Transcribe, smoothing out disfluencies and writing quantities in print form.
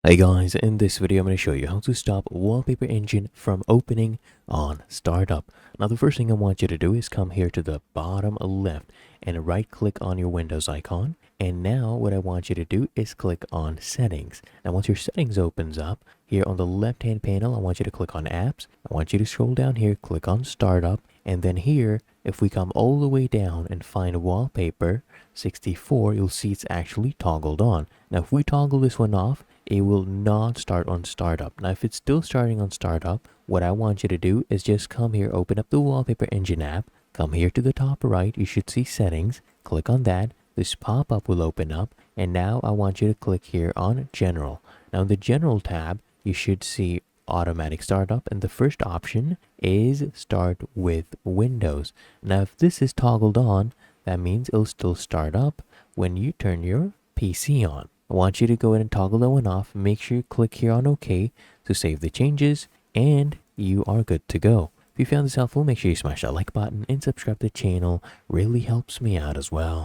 Hey guys, in this video I'm going to show you how to stop Wallpaper Engine from opening on startup. Now the first thing I want you to do is come here to the bottom left and right click on your Windows icon. And now what I want you to do is click on settings. Now once your settings opens up, here on the left hand panel I want you to click on apps. I want you to scroll down here, click on startup, and then here if we come all the way down and find wallpaper 64, you'll see it's actually toggled on. Now if we toggle this one off, it will not start on startup. Now if it's still starting on startup, what I want you to do is just come here, open up the Wallpaper Engine app, come here to the top right, you should see settings, click on that, this pop-up will open up, and now I want you to click here on general. Now in the general tab, you should see automatic startup, and the first option is start with Windows. Now if this is toggled on, that means it'll still start up when you turn your PC on. I want you to go ahead and toggle that one off. Make sure you click here on OK to save the changes, and you are good to go. If you found this helpful, make sure you smash that like button and subscribe to the channel. Really helps me out as well.